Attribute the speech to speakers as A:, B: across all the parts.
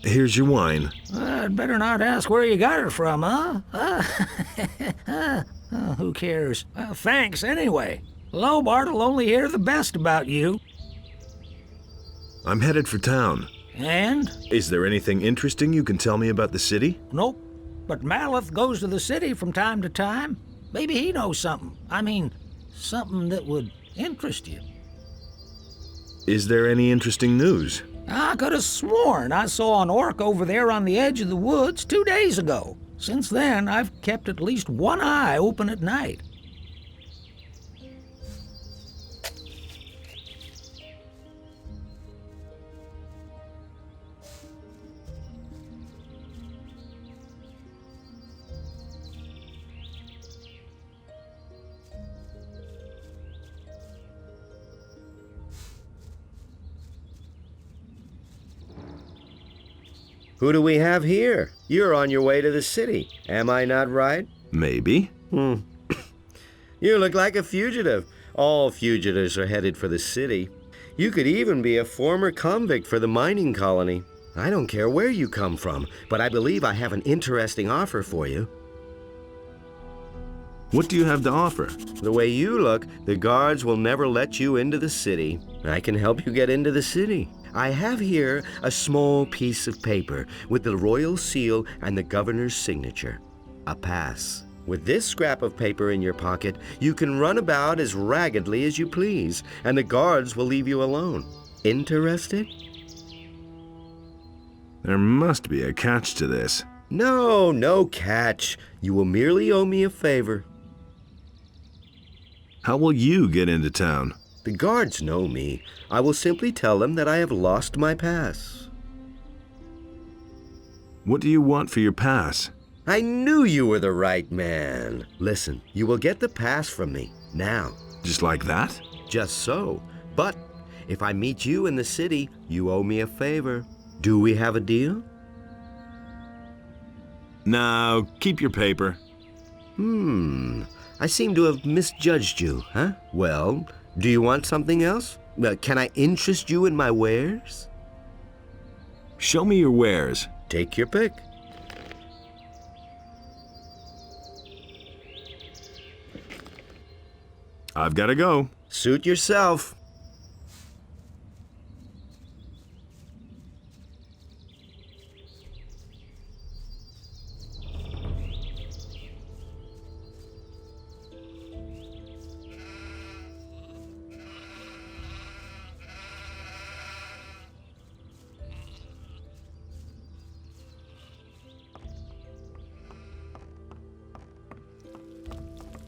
A: Here's your wine.
B: I'd better not ask where you got it from, huh? Who cares? Thanks anyway. Lobart'll only hear the best about you.
A: I'm headed for town.
B: And?
A: Is there anything interesting you can tell me about the city?
B: Nope. But Maleth goes to the city from time to time. Maybe he knows something. I mean, something that would interest you.
A: Is there any interesting news?
B: I could have sworn I saw an orc over there on the edge of the woods 2 days ago. Since then, I've kept at least one eye open at night.
C: Who do we have here? You're on your way to the city. Am I not right?
A: Maybe.
C: You look like a fugitive. All fugitives are headed for the city. You could even be a former convict for the mining colony. I don't care where you come from, but I believe I have an interesting offer for you.
A: What do you have to offer?
C: The way you look, the guards will never let you into the city. I can help you get into the city. I have here a small piece of paper with the royal seal and the governor's signature. A pass. With this scrap of paper in your pocket, you can run about as raggedly as you please, and the guards will leave you alone. Interested?
A: There must be a catch to this.
C: No, no catch. You will merely owe me a favor.
A: How will you get into town?
C: The guards know me. I will simply tell them that I have lost my pass.
A: What do you want for your pass?
C: I knew you were the right man. Listen, you will get the pass from me, now.
A: Just like that?
C: Just so. But if I meet you in the city, you owe me a favor. Do we have a deal?
A: No, keep your paper.
C: I seem to have misjudged you, huh? Well, do you want something else? Can I interest you in my wares?
A: Show me your wares.
C: Take your pick.
A: I've got to go.
C: Suit yourself.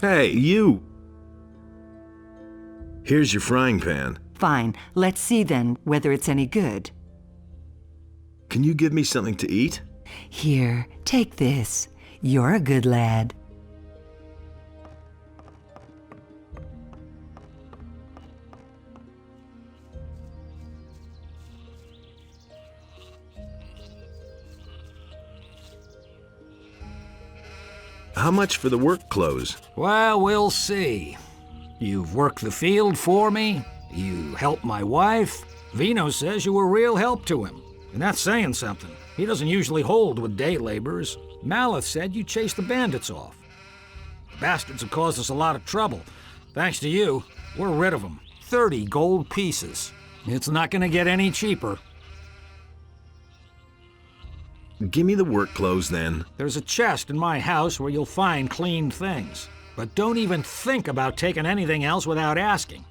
A: Hey, you! Here's your frying pan.
D: Fine. Let's see then whether it's any good.
A: Can you give me something to eat?
D: Here, take this. You're a good lad.
A: How much for the work clothes?
B: Well, we'll see. You've worked the field for me. You helped my wife. Vino says you were real help to him. And that's saying something. He doesn't usually hold with day laborers. Maleth said you chased the bandits off. The bastards have caused us a lot of trouble. Thanks to you, we're rid of them. 30 gold pieces. It's not gonna get any cheaper.
A: Give me the work clothes then.
B: There's a chest in my house where you'll find clean things. But don't even think about taking anything else without asking.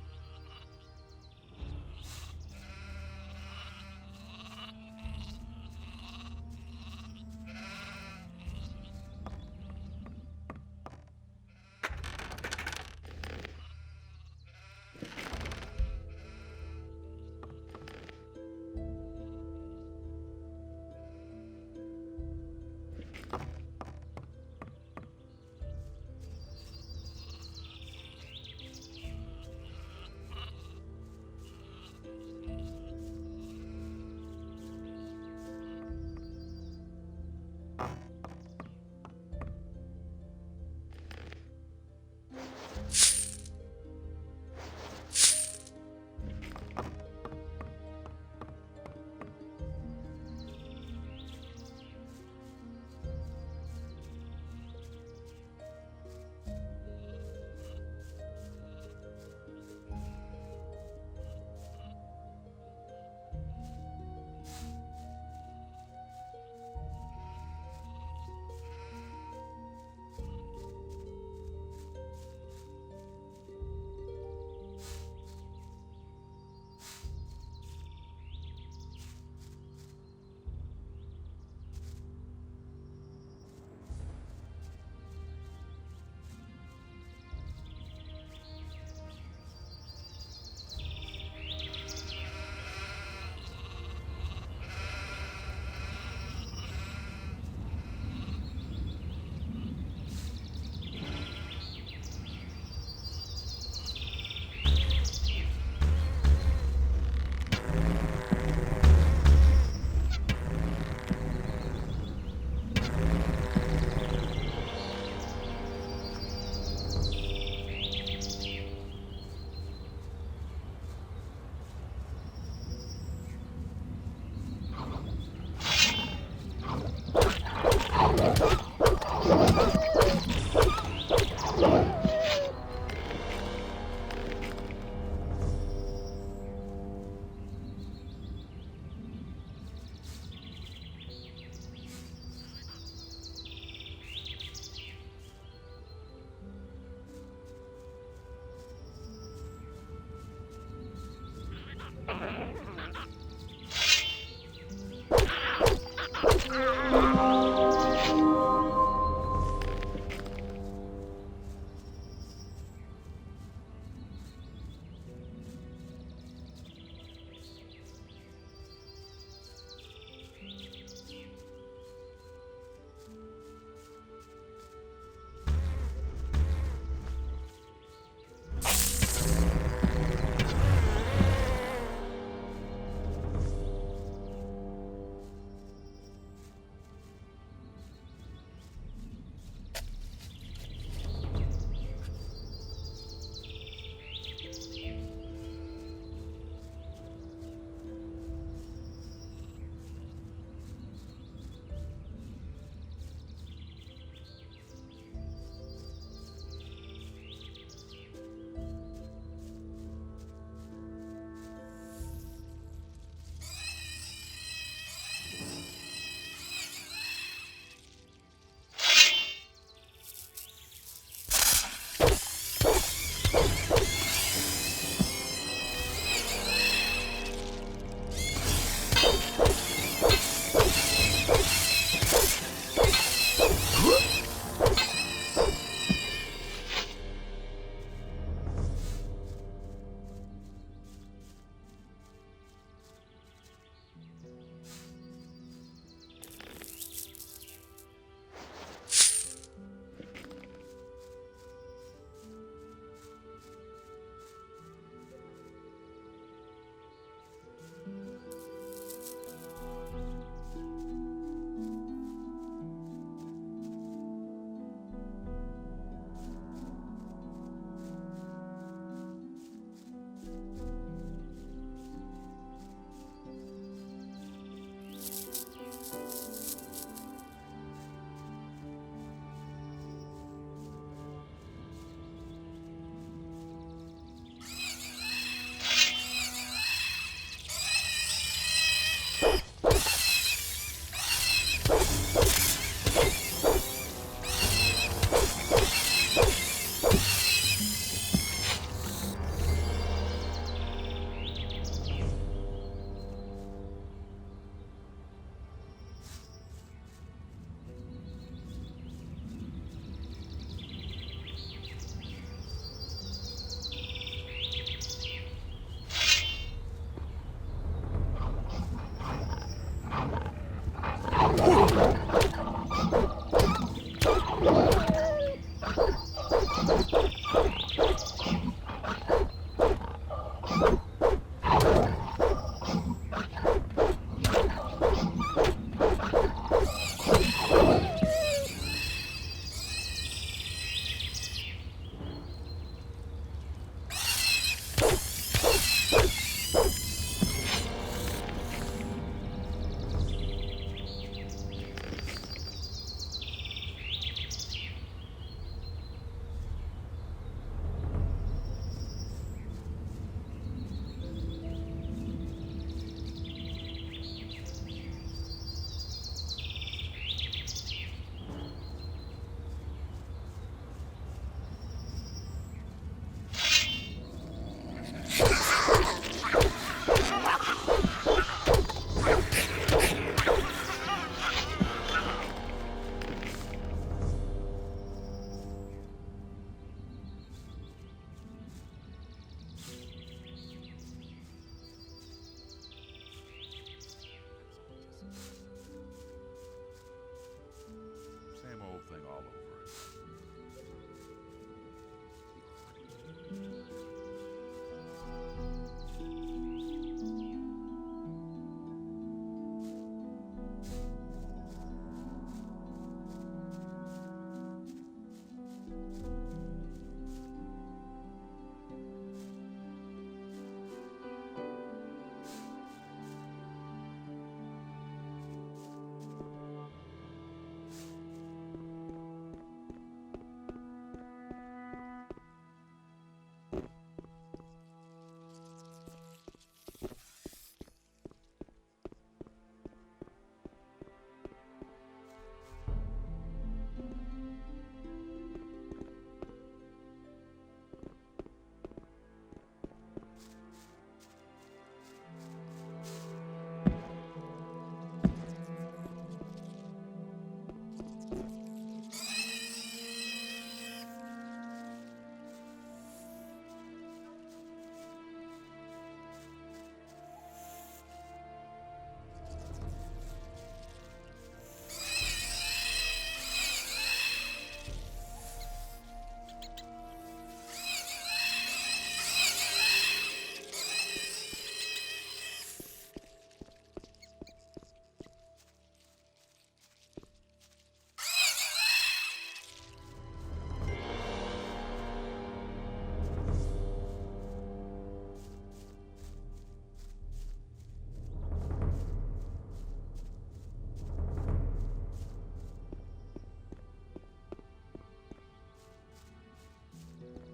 E: Same old thing all over again.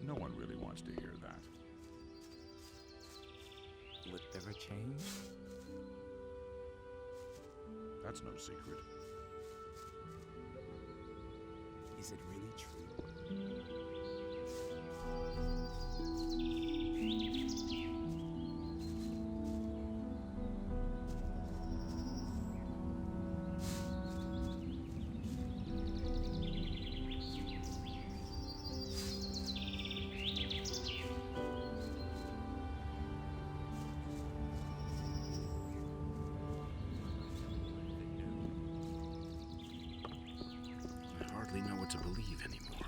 E: No one really wants to hear that.
F: Will it ever change?
E: That's no secret.
F: Is it really true?
E: I hardly know what to believe anymore.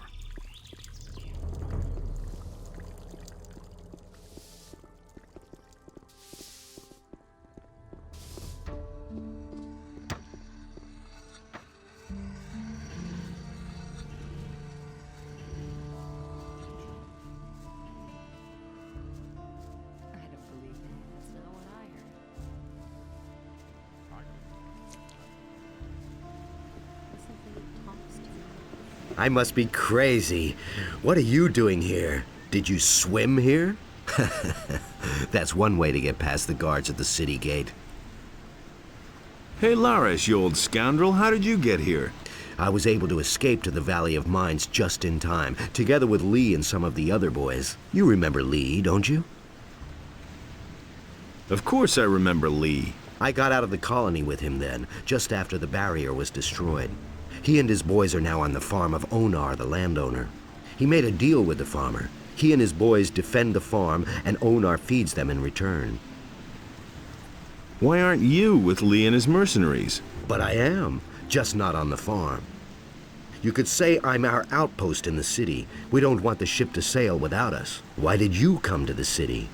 G: I don't believe that. That's not what I heard. Something talks to me.
C: I must be crazy. What are you doing here? Did you swim here? That's one way to get past the guards at the city gate.
A: Hey, Laris, you old scoundrel, how did you get here?
C: I was able to escape to the Valley of Mines just in time, together with Lee and some of the other boys. You remember Lee, don't you?
A: Of course I remember Lee.
C: I got out of the colony with him then, just after the barrier was destroyed. He and his boys are now on the farm of Onar, the landowner. He made a deal with the farmer. He and his boys defend the farm, and Onar feeds them in return.
A: Why aren't you with Lee and his mercenaries?
C: But I am, just not on the farm. You could say I'm our outpost in the city. We don't want the ship to sail without us. Why did you come to the city?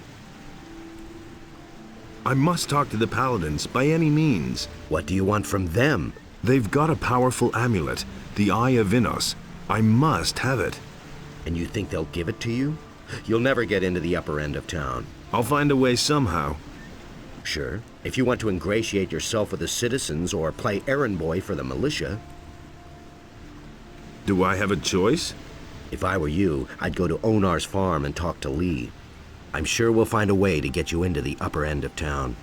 A: I must talk to the paladins by any means.
C: What do you want from them?
A: They've got a powerful amulet, the Eye of Innos. I must have it.
C: And you think they'll give it to you? You'll never get into the upper end of town.
A: I'll find a way somehow.
C: Sure, if you want to ingratiate yourself with the citizens or play errand boy for the militia.
A: Do I have a choice?
C: If I were you, I'd go to Onar's farm and talk to Lee. I'm sure we'll find a way to get you into the upper end of town.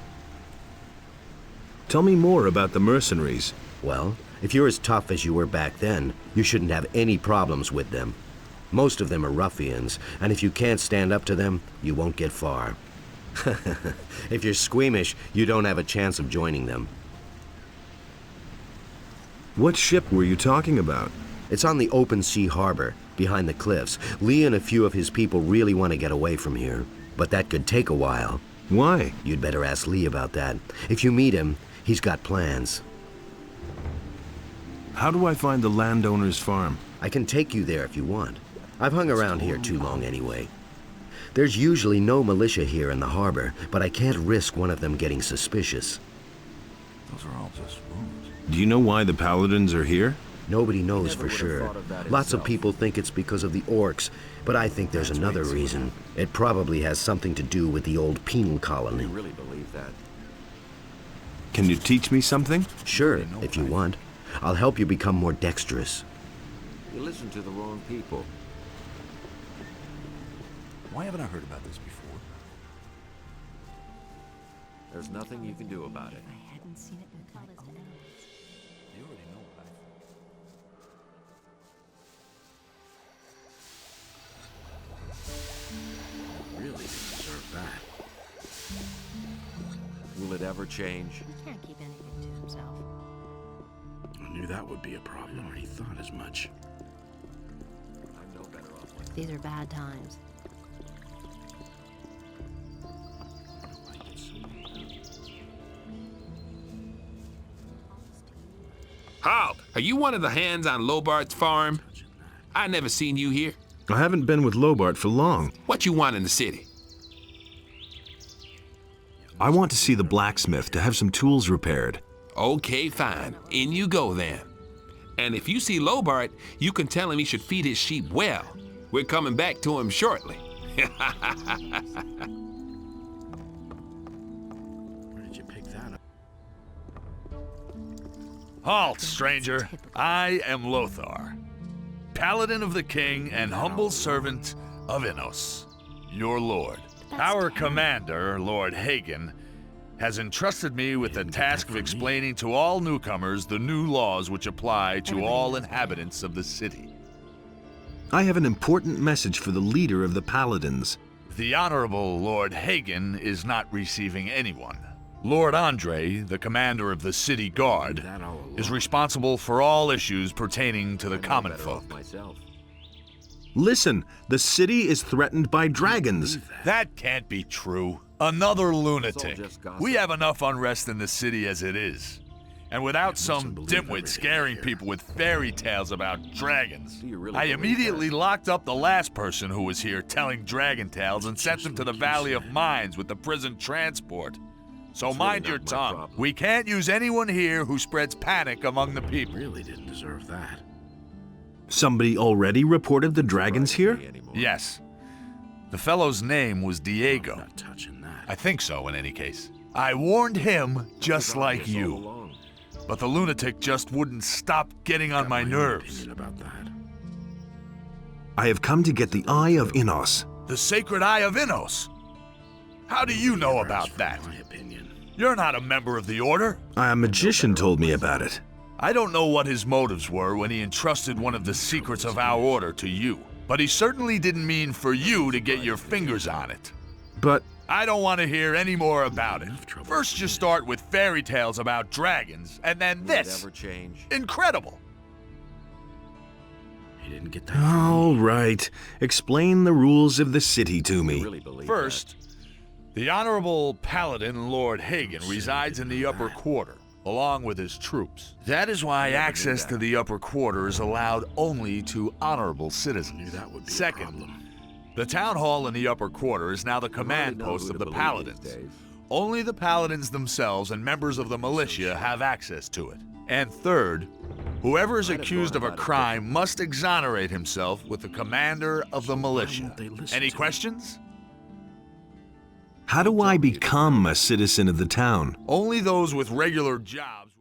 A: Tell me more about the mercenaries.
C: Well, if you're as tough as you were back then, you shouldn't have any problems with them. Most of them are ruffians, and if you can't stand up to them, you won't get far. If you're squeamish, you don't have a chance of joining them.
A: What ship were you talking about?
C: It's on the open sea harbor, behind the cliffs. Lee and a few of his people really want to get away from here, but that could take a while.
A: Why?
C: You'd better ask Lee about that. If you meet him, he's got plans.
A: How do I find the landowner's farm?
C: I can take you there if you want. I've hung around here too long anyway. There's usually no militia here in the harbor, but I can't risk one of them getting suspicious.
E: Those are all just rumors.
A: Do you know why the paladins are here?
C: Nobody knows for sure. Lots of people think it's because of the orcs, but I think there's another reason. It probably has something to do with the old penal colony.
F: really believe that.
A: Can you teach me something?
C: Sure, if you want. I'll help you become more dexterous.
F: You listen to the wrong people.
E: Why haven't I heard about this before?
F: There's nothing you can do about it.
G: I hadn't seen it in colors.
E: You already know what I
F: Really didn't deserve that. Will it ever change?
G: He can't keep anything to himself.
E: I knew that would be a problem. I already thought as much.
F: I'm no better off like
G: These are bad times.
H: Halt! Are you one of the hands on Lobart's farm? I never seen you here.
A: I haven't been with Lobart for long.
H: What you want in the city?
A: I want to see the blacksmith to have some tools repaired.
H: Okay, fine. In you go then. And if you see Lobart, you can tell him he should feed his sheep well. We're coming back to him shortly.
E: Where did you pick that up?
I: Halt, stranger. I am Lothar, paladin of the king and humble servant of Innos, your lord. Our commander, Lord Hagen, has entrusted me with the task of explaining to all newcomers the new laws which apply to all inhabitants of the city.
A: I have an important message for the leader of the paladins.
I: The Honorable Lord Hagen is not receiving anyone. Lord Andre, the commander of the city guard,
E: That all along.
I: is responsible for all issues pertaining to the common
F: better
I: folk.
F: off myself.
A: Listen, the city is threatened by dragons.
I: That can't be true. Another lunatic.
F: just gossip.
I: We have enough unrest in the city as it is. And without some
E: mustn't believe
I: dimwit
E: everything
I: scaring
E: I hear.
I: people with fairy tales about dragons,
F: Do you really
I: I
F: believe
I: immediately
F: that?
I: locked up the last person who was here telling dragon tales and sent them to the
E: like you
I: Valley of
E: said.
I: Mines with the prison transport. So
F: That's
I: mind
F: really
I: your
F: not my
I: tongue.
F: problem.
I: We can't use anyone here who spreads panic among the people.
E: Really didn't deserve that.
A: Somebody already reported the dragons here?
F: Me anymore.
I: Yes. The fellow's name was
E: I'm
I: Diego.
E: not touching that.
I: I think so, in any case. I warned him just
F: Was
I: like
F: obvious all
I: you.
F: along.
I: But the lunatic just wouldn't stop getting on
E: Got
I: my
E: own
I: nerves.
E: opinion about that.
A: I have come to get the Eye of Innos.
I: The Sacred Eye of Innos. How do you know
E: Never
I: about
E: asked for
I: that?
E: My opinion.
I: You're not a member of the Order.
A: A magician told me about it.
I: I don't know what his motives were when he entrusted one of the secrets of our Order to you. But he certainly didn't mean for you to get your fingers on it.
A: But
I: I don't want to hear any more about it.
E: Enough trouble
I: First you
E: with
I: start with fairy tales about dragons, and then
F: Will it
I: this.
F: ever change?
I: Incredible.
E: He didn't get that from me.
A: all right, explain the rules of the city to
F: You
A: me.
F: really believe
I: First, The Honorable Paladin Lord Hagen resides in the upper quarter, along with his troops. That is why access to the upper quarter is allowed only to honorable citizens.
E: That would be a
I: Second,
E: problem.
I: the town hall in the upper quarter is now the command post of the paladins. Only the paladins themselves and members of the militia have access to it. And third, whoever is accused of a crime must exonerate himself with the commander of the militia. Any questions?
A: How do I become a citizen of the town?
I: Only those with regular jobs.